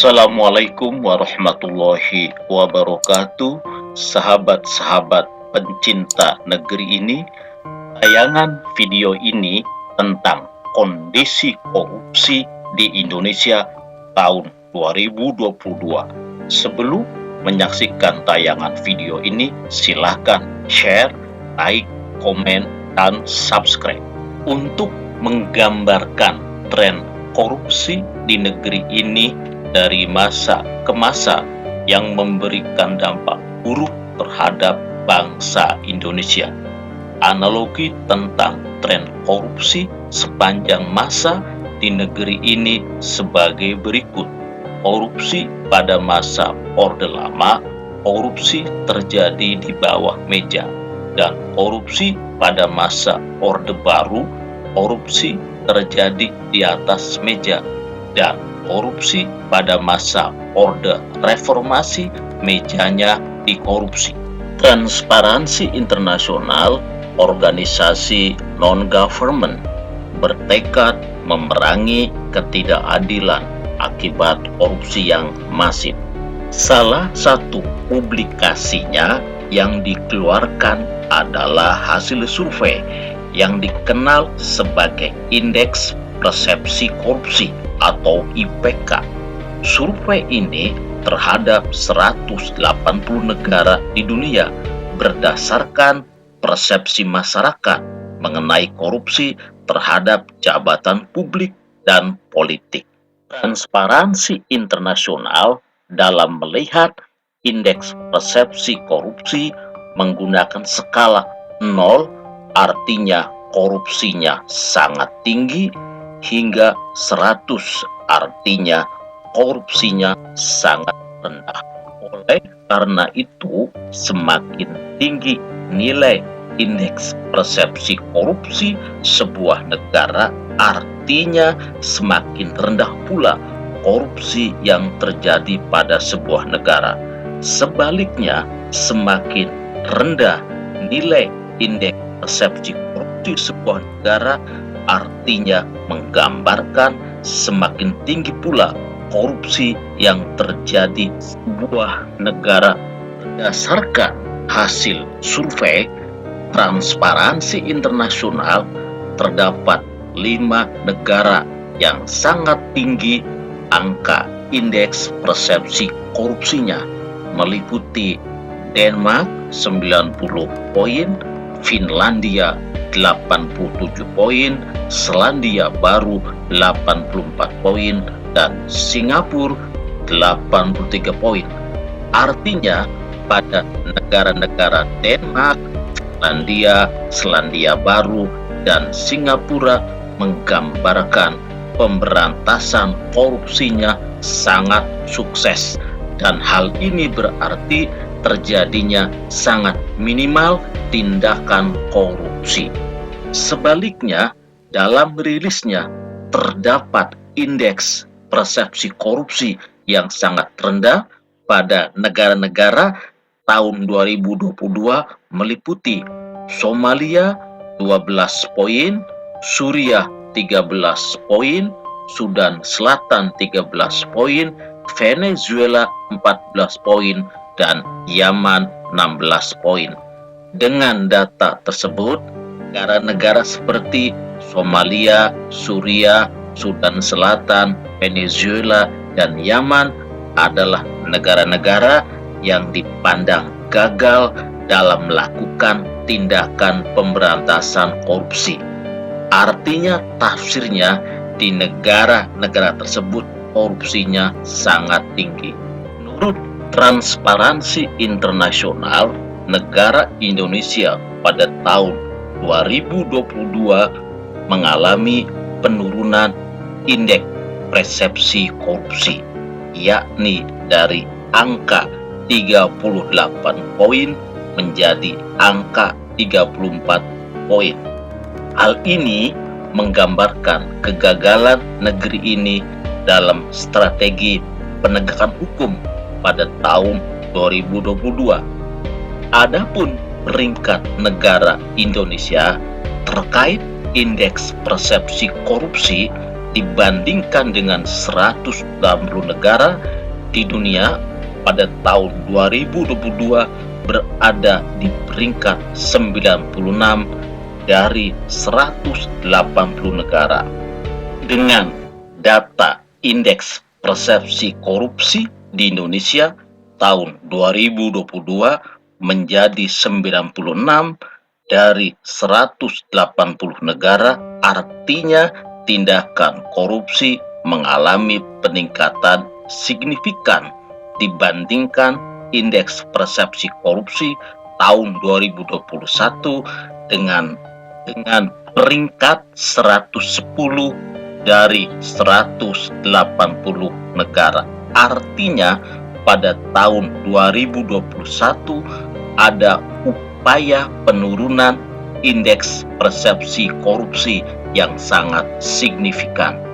Assalamualaikum warahmatullahi wabarakatuh, sahabat-sahabat pencinta negeri ini. Tayangan video ini tentang kondisi korupsi di Indonesia tahun 2022. Sebelum menyaksikan tayangan video ini, silahkan share, like, komen, dan subscribe. Untuk menggambarkan tren korupsi di negeri ini dari masa ke masa yang memberikan dampak buruk terhadap bangsa Indonesia. Analogi tentang tren korupsi sepanjang masa di negeri ini sebagai berikut. Korupsi pada masa Orde Lama, korupsi terjadi di bawah meja, dan korupsi pada masa Orde Baru, korupsi terjadi di atas meja, dan korupsi pada masa Orde Reformasi mejanya dikorupsi. Transparansi Internasional, organisasi non-government, bertekad memerangi ketidakadilan akibat korupsi yang masif. Salah satu publikasinya yang dikeluarkan adalah hasil survei yang dikenal sebagai Indeks Persepsi Korupsi atau IPK. Survei ini terhadap 180 negara di dunia berdasarkan persepsi masyarakat mengenai korupsi terhadap jabatan publik dan politik. Transparansi Internasional dalam melihat indeks persepsi korupsi menggunakan skala 0, artinya korupsinya sangat tinggi, hingga 100, artinya korupsinya sangat rendah. Oleh karena itu, semakin tinggi nilai indeks persepsi korupsi sebuah negara, artinya semakin rendah pula korupsi yang terjadi pada sebuah negara. Sebaliknya, semakin rendah nilai indeks persepsi korupsi sebuah negara, artinya menggambarkan semakin tinggi pula korupsi yang terjadi di sebuah negara. Berdasarkan hasil survei Transparansi Internasional, terdapat 5 negara yang sangat tinggi angka indeks persepsi korupsinya, meliputi Denmark 90 poin, Finlandia 87 poin, Selandia Baru 84 poin, dan Singapura 83 poin. Artinya pada negara-negara Denmark, Selandia Baru, dan Singapura menggambarkan pemberantasan korupsinya sangat sukses, dan hal ini berarti terjadinya sangat minimal tindakan korupsi. Sebaliknya, dalam rilisnya terdapat indeks persepsi korupsi yang sangat rendah pada negara-negara tahun 2022, meliputi Somalia 12 poin, Suriah 13 poin, Sudan Selatan 13 poin, Venezuela 14 poin, dan Yaman 16 poin. Dengan data tersebut, negara-negara seperti Somalia, Suriah, Sudan Selatan, Venezuela, dan Yaman adalah negara-negara yang dipandang gagal dalam melakukan tindakan pemberantasan korupsi. Artinya tafsirnya di negara-negara tersebut korupsinya sangat tinggi. Menurut Transparansi Internasional, negara Indonesia pada tahun 2022 mengalami penurunan indeks persepsi korupsi, yakni dari angka 38 poin menjadi angka 34 poin. Hal ini menggambarkan kegagalan negeri ini dalam strategi penegakan hukum pada tahun 2022. Adapun peringkat negara Indonesia terkait indeks persepsi korupsi dibandingkan dengan 180 negara di dunia pada tahun 2022 berada di peringkat 96 dari 180 negara. Dengan data Indeks Persepsi Korupsi di Indonesia tahun 2022 menjadi 96 dari 180 negara, artinya tindakan korupsi mengalami peningkatan signifikan dibandingkan Indeks Persepsi Korupsi tahun 2021 dengan peringkat 110 dari 180 negara. Artinya pada tahun 2021 ada upaya penurunan indeks persepsi korupsi yang sangat signifikan.